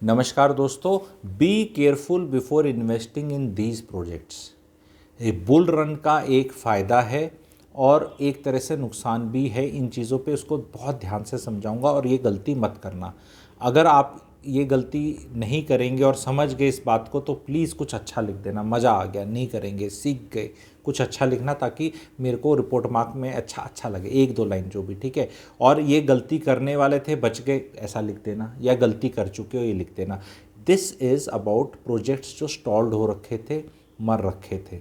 नमस्कार दोस्तों, be careful before investing in these projects. ये बुल रन का एक फ़ायदा है और एक तरह से नुकसान भी है। इन चीज़ों पे उसको बहुत ध्यान से समझाऊंगा और ये गलती मत करना। अगर आप ये गलती नहीं करेंगे और समझ गए इस बात को तो प्लीज़ कुछ अच्छा लिख देना। मज़ा आ गया, नहीं करेंगे, सीख गए, कुछ अच्छा लिखना ताकि मेरे को रिपोर्ट मार्क में अच्छा अच्छा लगे, एक दो लाइन जो भी, ठीक है। और ये गलती करने वाले थे बच गए ऐसा लिख देना, या गलती कर चुके हो ये लिख देना। दिस इज़ अबाउट प्रोजेक्ट्स जो स्टॉल्ड हो रखे थे, मर रखे थे।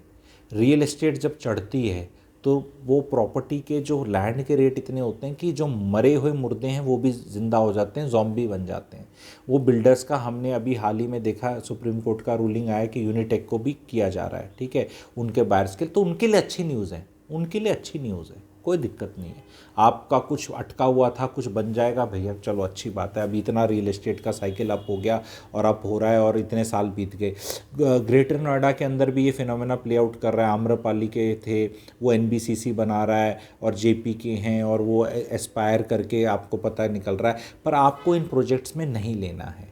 रियल एस्टेट जब चढ़ती है तो वो प्रॉपर्टी के जो लैंड के रेट इतने होते हैं कि जो मरे हुए मुर्दे हैं वो भी ज़िंदा हो जाते हैं, ज़ॉम्बी बन जाते हैं। वो बिल्डर्स का हमने अभी हाल ही में देखा, सुप्रीम कोर्ट का रूलिंग आया कि यूनिटेक को भी किया जा रहा है, ठीक है, उनके बायर्स के। तो उनके लिए अच्छी न्यूज़ है, उनके लिए अच्छी न्यूज़ है, कोई दिक्कत नहीं है। आपका कुछ अटका हुआ था, कुछ बन जाएगा भैया, चलो अच्छी बात है। अभी इतना रियल एस्टेट का साइकिल अप हो गया और अप हो रहा है और इतने साल बीत गए। ग्रेटर नोएडा के अंदर भी ये फिनोमेना प्ले आउट कर रहा है। आम्रपाली के थे, वो एनबीसीसी बना रहा है, और जेपी के हैं, और वो एस्पायर करके आपको पता है निकल रहा है। पर आपको इन प्रोजेक्ट्स में नहीं लेना है,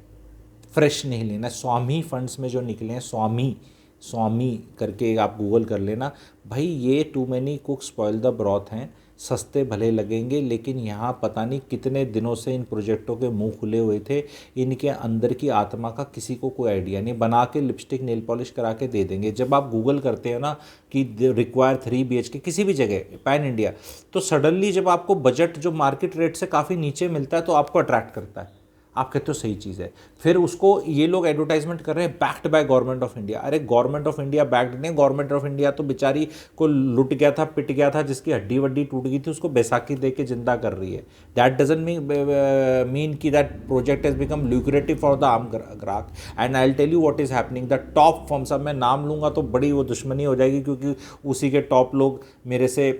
फ्रेश नहीं लेना। स्वामी फंड्स में जो निकले हैं, स्वामी स्वामी करके आप गूगल कर लेना भाई। ये too many cook spoil the broth हैं। सस्ते भले लगेंगे लेकिन यहाँ पता नहीं कितने दिनों से इन प्रोजेक्टों के मुंह खुले हुए थे। इनके अंदर की आत्मा का किसी को कोई आइडिया नहीं। बना के लिपस्टिक नेल पॉलिश करा के दे देंगे। जब आप गूगल करते हो ना कि रिक्वायर 3 BHK किसी भी जगह पैन इंडिया, तो सडनली जब आपको बजट जो मार्केट रेट से काफ़ी नीचे मिलता है तो आपको अट्रैक्ट करता है। आप कहते हो सही चीज़ है। फिर उसको ये लोग एडवर्टाइजमेंट कर रहे हैं backed by government of India. अरे गवर्नमेंट ऑफ इंडिया बैक्ड नहीं, गवर्नमेंट ऑफ इंडिया तो बेचारी को लुट गया था, पिट गया था, जिसकी हड्डी वड्डी टूट गई थी उसको बैसाखी दे के जिंदा कर रही है। दैट डजंट मीन कि that project has become lucrative for the आम ग्राहक। And I will tell you what is happening. The top firms, अब मैं नाम लूँगा तो बड़ी वो दुश्मनी हो जाएगी क्योंकि उसी के टॉप लोग मेरे से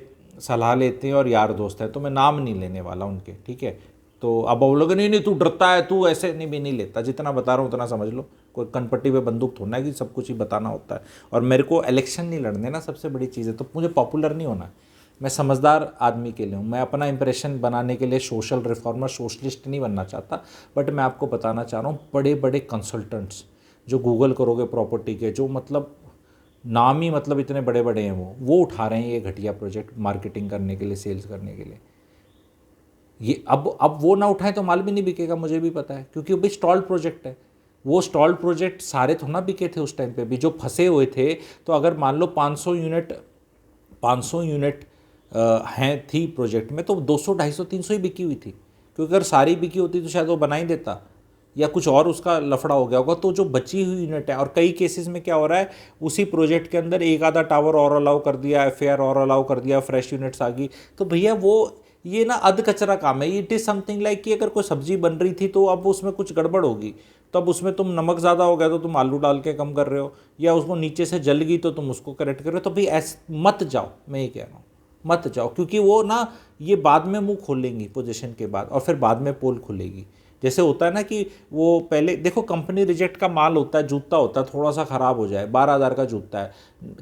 सलाह लेते हैं और यार दोस्त हैं, तो मैं नाम नहीं लेने वाला उनके, ठीक है। तो अब वो लोग नहीं नहीं तू डरता है, तू ऐसे नहीं, भी नहीं लेता। जितना बता रहा हूँ उतना समझ लो। कोई कनपट्टी पे बंदूक थोड़ना है कि सब कुछ ही बताना होता है। और मेरे को इलेक्शन नहीं लड़ने ना, सबसे बड़ी चीज़ है। तो मुझे पॉपुलर नहीं होना। मैं समझदार आदमी के लिए हूँ। मैं अपना इंप्रेशन बनाने के लिए सोशल रिफॉर्मर, सोशलिस्ट नहीं बनना चाहता। बट मैं आपको बताना चाह रहा हूँ, बड़े बड़े कंसल्टेंट्स जो गूगल करोगे प्रॉपर्टी के, जो मतलब नाम ही मतलब इतने बड़े बड़े हैं, वो उठा रहे हैं ये घटिया प्रोजेक्ट मार्केटिंग करने के लिए, सेल्स करने के लिए। ये अब वो ना उठाएं तो माल भी नहीं बिकेगा, मुझे भी पता है, क्योंकि वो भी स्टॉल्ड प्रोजेक्ट है। वो स्टॉल्ड प्रोजेक्ट सारे थोड़ा ना बिके थे उस टाइम पे भी, जो फंसे हुए थे। तो अगर मान लो 500 यूनिट हैं थी प्रोजेक्ट में, तो 200 250 300 ही बिकी हुई थी। क्योंकि अगर सारी बिकी होती तो शायद वो बना ही देता, या कुछ और उसका लफड़ा हो गया होगा। तो जो बची हुई यूनिट है, और कई केसेस में क्या हो रहा है, उसी प्रोजेक्ट के अंदर एक आधा टावर और अलाउ कर दिया, एफएआर और अलाउ कर दिया, फ्रेश यूनिट्स आ गई। तो भैया वो ये ना अध कचरा काम है। इट इज़ समथिंग लाइक कि अगर कोई सब्जी बन रही थी तो अब उसमें कुछ गड़बड़ होगी, तो अब उसमें तुम नमक ज़्यादा हो गया तो तुम आलू डाल के कम कर रहे हो, या उसको नीचे से जल गई तो तुम उसको करेक्ट कर रहे हो। तो भाई ऐसे मत जाओ, मैं ये कह रहा हूँ, मत जाओ। क्योंकि वो ना ये बाद में मुंह खोलेंगी पोजीशन के बाद, और फिर बाद में पोल खुलेगी। जैसे होता है ना कि वो पहले देखो, कंपनी रिजेक्ट का माल होता है, जूता होता है, थोड़ा सा ख़राब हो जाए, 12,000 का जूता है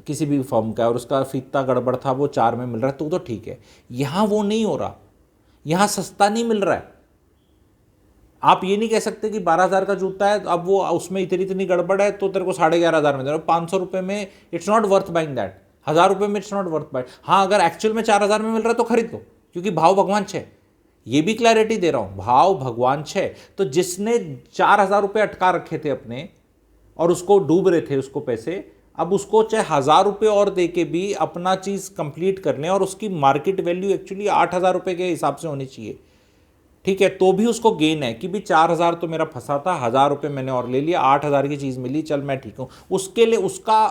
किसी भी फर्म का, और उसका फीता गड़बड़ था, वो 4 में मिल रहा है, तो ठीक है। यहाँ वो नहीं हो रहा, यहाँ सस्ता नहीं मिल रहा है। आप ये नहीं कह सकते कि 12,000 का जूता है, अब वो उसमें इतनी इतनी गड़बड़ है तो तेरे को 11,500 में दे रहा हूँ। 500 रुपये में it's not worth buying that. 1,000 रुपये में इट्स नॉट वर्थ बाइंग। हाँ, अगर एक्चुअल में 4,000 में मिल रहा है तो खरीद लो, क्योंकि भाव भगवान छे। ये भी क्लैरिटी दे रहा हूँ, भाव भगवान छे। तो जिसने 4,000 रुपये अटका रखे थे अपने और उसको डूब रहे थे उसको पैसे, अब उसको चाहे 1,000 रुपये और दे के भी अपना चीज़ कंप्लीट कर लें, और उसकी मार्केट वैल्यू एक्चुअली 8,000 रुपये के हिसाब से होनी चाहिए, ठीक है, तो भी उसको गेन है कि भी 4,000 तो मेरा फंसा था, 1,000 रुपये मैंने और ले लिया, 8,000 की चीज़ मिली, चल मैं ठीक हूँ। उसके लिए उसका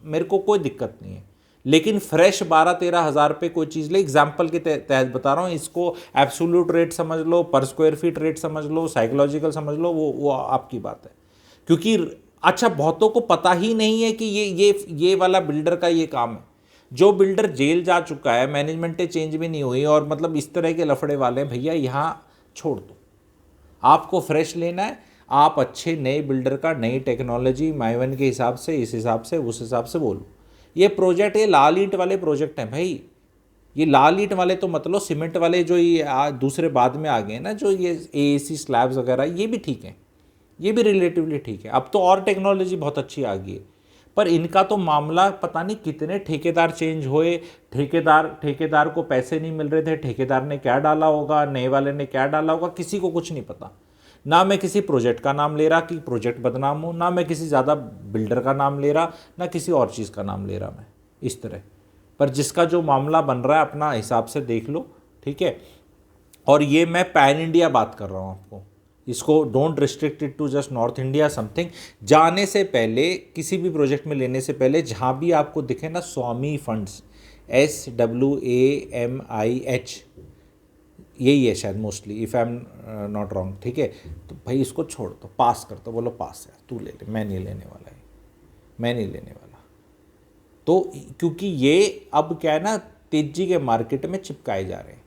मेरे को कोई दिक्कत नहीं है। लेकिन फ्रेश 12-13 हज़ार पे कोई चीज़ ले, एग्जाम्पल के तहत बता रहा हूँ, इसको एब्सोल्यूट रेट समझ लो, पर स्क्वायर फीट रेट समझ लो, साइकोलॉजिकल समझ लो, वो आपकी बात है। क्योंकि अच्छा, बहुतों को पता ही नहीं है कि ये वाला बिल्डर का ये काम है। जो बिल्डर जेल जा चुका है, मैनेजमेंटें चेंज भी नहीं हुई, और मतलब इस तरह के लफड़े वाले हैं, भैया यहाँ छोड़ दो। आपको फ्रेश लेना है, आप अच्छे नए बिल्डर का, नई टेक्नोलॉजी माइवन के हिसाब से, इस हिसाब से, उस हिसाब से बोलो। ये प्रोजेक्ट, ये लाल ईंट वाले प्रोजेक्ट हैं भाई। ये लाल ईंट वाले तो मतलब सीमेंट वाले जो ये दूसरे बाद में आ गए ना, जो ये एएसी स्लैब्स वगैरह, ये भी ठीक हैं, ये भी रिलेटिवली ठीक है। अब तो और टेक्नोलॉजी बहुत अच्छी आ गई है, पर इनका तो मामला पता नहीं कितने ठेकेदार चेंज हुए, ठेकेदार को पैसे नहीं मिल रहे थे, ठेकेदार ने क्या डाला होगा, नए वाले ने क्या डाला होगा, किसी को कुछ नहीं पता। ना मैं किसी प्रोजेक्ट का नाम ले रहा कि प्रोजेक्ट बदनाम हो, ना मैं किसी ज़्यादा बिल्डर का नाम ले रहा, ना किसी और चीज़ का नाम ले रहा मैं इस तरह। पर जिसका जो मामला बन रहा है अपना हिसाब से देख लो, ठीक है। और ये मैं पैन इंडिया बात कर रहा हूँ आपको, इसको don't restrict it to just North India something. जाने से पहले किसी भी प्रोजेक्ट में लेने से पहले जहाँ भी आपको दिखे ना स्वामी फंड्स, SWAMIH, यही है शायद mostly, if I am not wrong, ठीक है। तो भाई इसको छोड़ दो, पास कर दो, बोलो पास है, तू ले ले, मैं नहीं लेने वाला है, मैं नहीं लेने वाला। तो क्योंकि ये अब क्या है ना, तेजी के मार्केट में चिपकाए जा रहे हैं,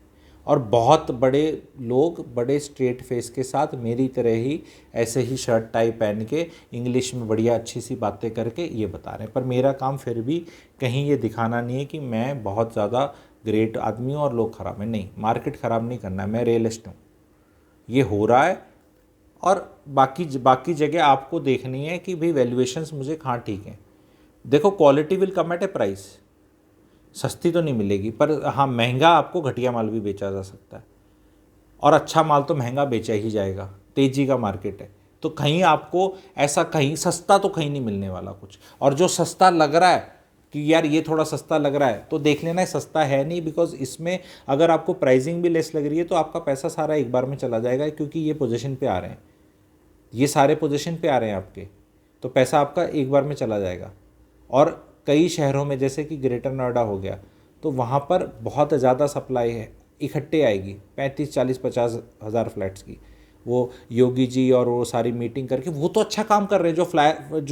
और बहुत बड़े लोग बड़े स्ट्रेट फेस के साथ मेरी तरह ही ऐसे ही शर्ट टाई पहन के इंग्लिश में बढ़िया अच्छी सी बातें करके ये बता रहे हैं। पर मेरा काम फिर भी कहीं ये दिखाना नहीं है कि मैं बहुत ज़्यादा ग्रेट आदमी हूँ और लोग ख़राब हैं, नहीं, मार्केट ख़राब नहीं करना है, मैं रियलिस्ट हूँ, ये हो रहा है। और बाकी जगह आपको देखनी है कि भाई वैल्यूएशंस मुझे कहाँ ठीक हैं। देखो, quality will come at a price, सस्ती तो नहीं मिलेगी, पर हाँ महंगा आपको घटिया माल भी बेचा जा सकता है, और अच्छा माल तो महंगा बेचा ही जाएगा, तेजी का मार्केट है। तो कहीं आपको ऐसा कहीं सस्ता तो कहीं नहीं मिलने वाला कुछ। और जो सस्ता लग रहा है कि यार ये थोड़ा सस्ता लग रहा है, तो देख लेना है सस्ता है नहीं, बिकॉज इसमें अगर आपको प्राइसिंग भी लेस लग रही है तो आपका पैसा सारा एक बार में चला जाएगा, क्योंकि ये पोजीशन पे आ रहे हैं, ये सारे पोजीशन पे आ रहे हैं आपके, तो पैसा आपका एक बार में चला जाएगा। और कई शहरों में जैसे कि ग्रेटर नोएडा हो गया, तो वहाँ पर बहुत ज़्यादा सप्लाई है, इकट्ठे आएगी 35, 40, 50 हज़ार फ्लैट्स की। वो योगी जी और वो सारी मीटिंग करके, वो तो अच्छा काम कर रहे हैं।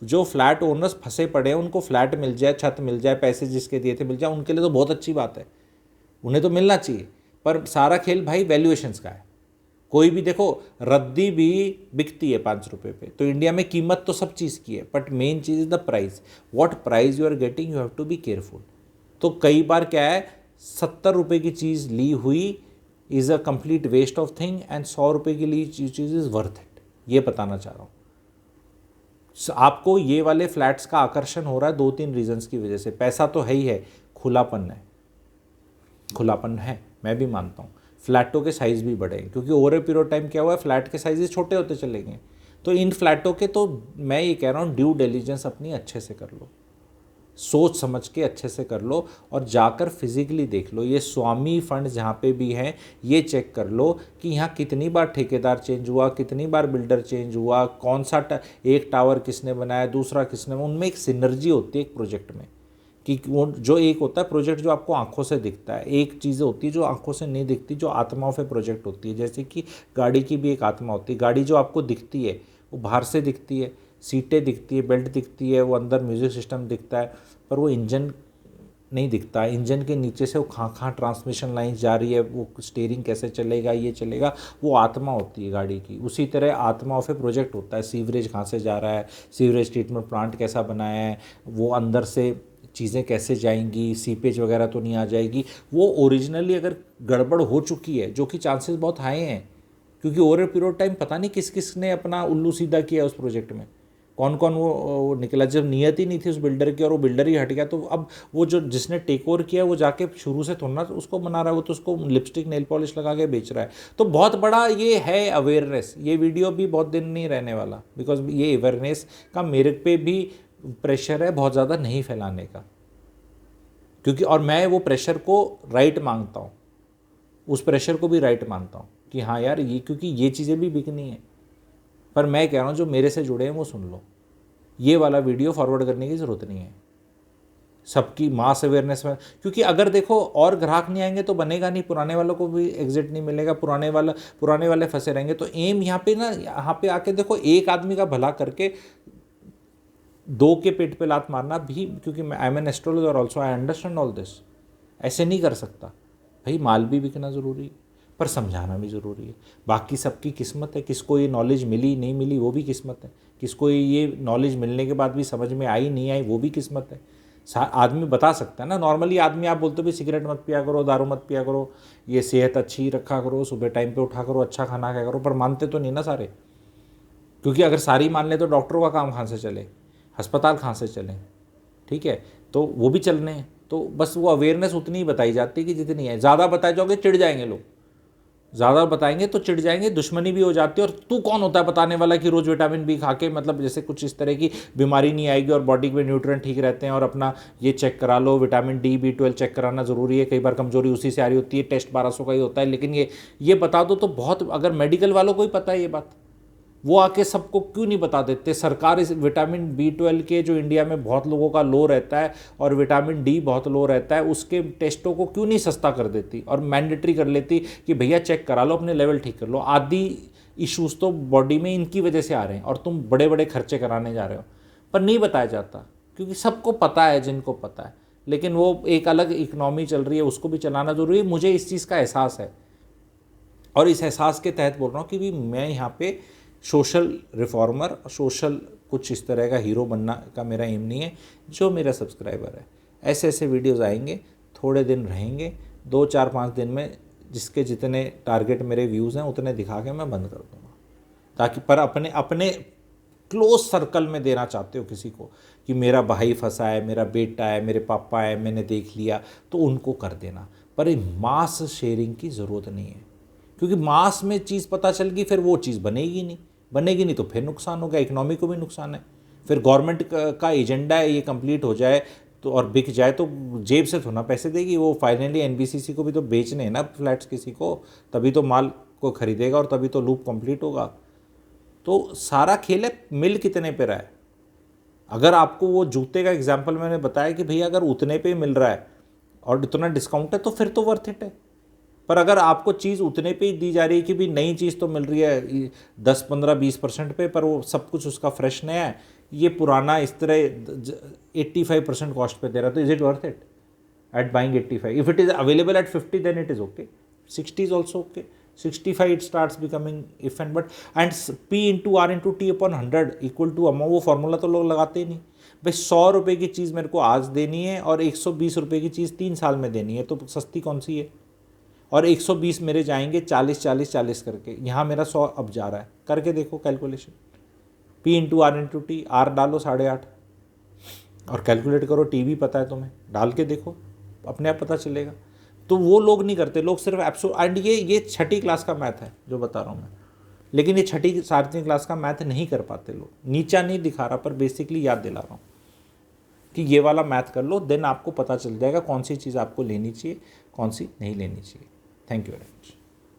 जो फ्लैट ओनर्स फंसे पड़े हैं उनको फ्लैट मिल जाए, छत मिल जाए, पैसे जिसके दिए थे मिल जाए, उनके लिए तो बहुत अच्छी बात है, उन्हें तो मिलना चाहिए। पर सारा खेल भाई वैल्यूएशंस का है। कोई भी देखो, रद्दी भी बिकती है 5 रुपये पे, तो इंडिया में कीमत तो सब चीज़ की है, बट मेन चीज़ is the price. What price you are getting, you have to be careful. तो कई बार क्या है, 70 रुपये की चीज़ ली हुई is a complete waste of thing, and 100 रुपये की ली चीज़ इज़ वर्थ इट, ये बताना चाह रहा हूँ। आपको ये वाले फ्लैट्स का आकर्षण हो रहा है 2-3 रीजंस की वजह से। पैसा तो है ही है, खुलापन है, खुलापन है, मैं भी मानता हूँ। फ्लैटों के साइज़ भी बढ़े, क्योंकि ओवर ए पीरियड टाइम क्या हुआ है, फ्लैट के साइज़ छोटे होते चले गए। तो इन फ्लैटों के, तो मैं ये कह रहा हूँ ड्यू डिलीजेंस अपनी अच्छे से कर लो, सोच समझ के अच्छे से कर लो, और जाकर फिजिकली देख लो। ये स्वामी फंड जहाँ पे भी हैं, ये चेक कर लो कि यहाँ कितनी बार ठेकेदार चेंज हुआ, कितनी बार बिल्डर चेंज हुआ, कौन सा एक टावर किसने बनाया, दूसरा किसने, उनमें एक सिनर्जी होती है एक प्रोजेक्ट में, कि वो जो एक होता है प्रोजेक्ट जो आपको आंखों से दिखता है, एक चीज़ होती है जो आंखों से नहीं दिखती, जो आत्माओं पे प्रोजेक्ट होती है। जैसे कि गाड़ी की भी एक आत्मा होती है। गाड़ी जो आपको दिखती है वो बाहर से दिखती है, सीटें दिखती है, बेल्ट दिखती है, वो अंदर म्यूज़िक सिस्टम दिखता है, पर वो इंजन नहीं दिखता। इंजन के नीचे से वो कहाँ ट्रांसमिशन लाइन जा रही है, वो स्टीयरिंग कैसे चलेगा, ये चलेगा, वो आत्मा होती है गाड़ी की। उसी तरह आत्माओं पे प्रोजेक्ट होता है, सीवरेज कहाँ से जा रहा है, सीवरेज ट्रीटमेंट प्लांट कैसा बनाया है, वो अंदर से चीज़ें कैसे जाएंगी, सीपेज वगैरह तो नहीं आ जाएगी। वो ओरिजिनली अगर गड़बड़ हो चुकी है, जो कि चांसेस बहुत हाई हैं, क्योंकि ओवर ए पीरियड टाइम पता नहीं किस किस ने अपना उल्लू सीधा किया उस प्रोजेक्ट में, कौन कौन वो निकला। जब नियत ही नहीं थी उस बिल्डर की और वो बिल्डर ही हट गया, तो अब वो जो जिसने टेक ओवर किया वो जाके शुरू से थोड़ा ना उसको बना रहा है, वो तो उसको लिपस्टिक नेल पॉलिश लगा के बेच रहा है। तो बहुत बड़ा ये है अवेयरनेस। ये वीडियो भी बहुत दिन नहीं रहने वाला, बिकॉज ये अवेयरनेस का मेरे पे भी प्रेशर है बहुत ज़्यादा नहीं फैलाने का, क्योंकि और मैं वो प्रेशर को राइट मांगता हूँ, उस प्रेशर को भी राइट मानता हूँ कि हाँ यार ये, क्योंकि ये चीज़ें भी बिकनी है। पर मैं कह रहा हूँ जो मेरे से जुड़े हैं वो सुन लो, ये वाला वीडियो फॉरवर्ड करने की ज़रूरत नहीं है सबकी मास अवेयरनेस में, क्योंकि अगर देखो और ग्राहक नहीं आएंगे तो बनेगा नहीं, पुराने वालों को भी एग्जिट नहीं मिलेगा, पुराने वाले फंसे रहेंगे। तो एम यहाँ पे ना, यहाँ पे आके देखो, एक आदमी का भला करके दो के पेट पे लात मारना भी, क्योंकि I am an astrologer also, I understand all this, ऐसे नहीं कर सकता भाई। माल भी बिकना ज़रूरी है, पर समझाना भी ज़रूरी है। बाकी सबकी किस्मत है, किसको ये नॉलेज मिली नहीं मिली वो भी किस्मत है, किसको ये नॉलेज मिलने के बाद भी समझ में आई नहीं आई वो भी किस्मत है। आदमी बता सकता है ना। नॉर्मली आदमी आप बोलते भी सिगरेट मत पिया करो, दारू मत पिया करो, ये सेहत अच्छी रखा करो, सुबह टाइम पे उठा करो, अच्छा खाना खाया करो, पर मानते तो नहीं ना सारे। क्योंकि अगर सारी मान लें तो डॉक्टरों का काम कहाँ से चले, अस्पताल कहाँ से चलें, ठीक है, तो वो भी चलने हैं। तो बस वो अवेयरनेस उतनी ही बताई जाती है कि जितनी है। ज़्यादा बताए जाओगे चिढ़ जाएंगे लोग, ज़्यादा बताएंगे तो चिढ़ जाएंगे, दुश्मनी भी हो जाती है। और तू कौन होता है बताने वाला कि रोज़ विटामिन बी खा के मतलब जैसे कुछ इस तरह की बीमारी नहीं आएगी और बॉडी में न्यूट्रिएंट ठीक रहते हैं, और अपना ये चेक करा लो, विटामिन डी B12 चेक कराना ज़रूरी है, कई बार कमजोरी उसी से आ रही होती है, टेस्ट 1200 का ही होता है। लेकिन ये बता दो तो बहुत, अगर मेडिकल वालों को ही पता है ये बात, वो आके सबको क्यों नहीं बता देते। सरकार इस विटामिन B12 के, जो इंडिया में बहुत लोगों का लो रहता है, और विटामिन डी बहुत लो रहता है, उसके टेस्टों को क्यों नहीं सस्ता कर देती और मैंडेटरी कर लेती कि भैया चेक करा लो, अपने लेवल ठीक कर लो। आदि इश्यूज़ तो बॉडी में इनकी वजह से आ रहे हैं और तुम बड़े बड़े खर्चे कराने जा रहे हो, पर नहीं बताया जाता क्योंकि सबको पता है, जिनको पता है। लेकिन वो एक अलग इकनॉमी चल रही है, उसको भी चलाना ज़रूरी है। मुझे इस चीज़ का एहसास है और इस एहसास के तहत बोल रहा हूँ कि भी मैं यहाँ पे सोशल रिफॉर्मर, सोशल कुछ इस तरह का हीरो बनना का मेरा एम नहीं है। जो मेरा सब्सक्राइबर है, ऐसे ऐसे वीडियोस आएंगे, थोड़े दिन रहेंगे, 2-4-5 दिन में जिसके जितने टारगेट मेरे व्यूज़ हैं उतने दिखा के मैं बंद कर दूँगा, ताकि पर अपने अपने क्लोज सर्कल में देना चाहते हो किसी को कि मेरा भाई फंसा है, मेरा बेटा है, मेरे पापा है, मैंने देख लिया, तो उनको कर देना। पर ये मास शेयरिंग की ज़रूरत नहीं है, क्योंकि मास में चीज़ पता चल गई फिर वो चीज़ बनेगी नहीं तो फिर नुकसान हो गया, इकोनॉमी को भी नुकसान है। फिर गवर्नमेंट का एजेंडा है ये कंप्लीट हो जाए तो और बिक जाए तो जेब से थोड़ा पैसे देगी वो, फाइनली NBCC को भी तो बेचने हैं ना फ्लैट्स किसी को, तभी तो माल को खरीदेगा और तभी तो लूप कंप्लीट होगा। तो सारा खेल है मिल कितने पे रहा है। अगर आपको वो जूते का एग्जाम्पल मैंने बताया कि भैया अगर उतने पे मिल रहा है और इतना डिस्काउंट है तो फिर तो वर्थ इट है। पर अगर आपको चीज़ उतने पे ही दी जा रही है कि भी नई चीज़ तो मिल रही है 10-15-20% पे, पर वो सब कुछ उसका फ्रेश नया है, ये पुराना इस तरह 85% कॉस्ट पे दे रहा है, तो is it worth it at buying 85? If it is available at 50 then it is okay, 60 is also okay, 65 it starts becoming if and but, and P/R/T/100 equal to amount, वो फार्मूला तो लोग लगाते ही नहीं। भाई 100 रुपये की चीज़ मेरे को आज देनी है और 120 रुपये की चीज़ 3 साल में देनी है, तो सस्ती कौन सी है? और 120 मेरे जाएंगे 40-40-40 करके, यहाँ मेरा 100 अब जा रहा है। करके देखो कैलकुलेशन, P/R/T, R डालो 8.5 और कैलकुलेट करो, टी भी पता है तुम्हें, डाल के देखो अपने आप पता चलेगा। तो वो लोग नहीं करते, लोग सिर्फ एंड ये 6ठी क्लास का मैथ है जो बता रहा हूँ मैं, लेकिन ये 6ठी 7वीं क्लास का मैथ नहीं कर पाते लोग। नीचा नहीं दिखा रहा, पर बेसिकली याद दिला रहा हूँ कि ये वाला मैथ कर लो, देन आपको पता चल जाएगा कौन सी चीज़ आपको लेनी चाहिए, कौन सी नहीं लेनी चाहिए। Thank you very much.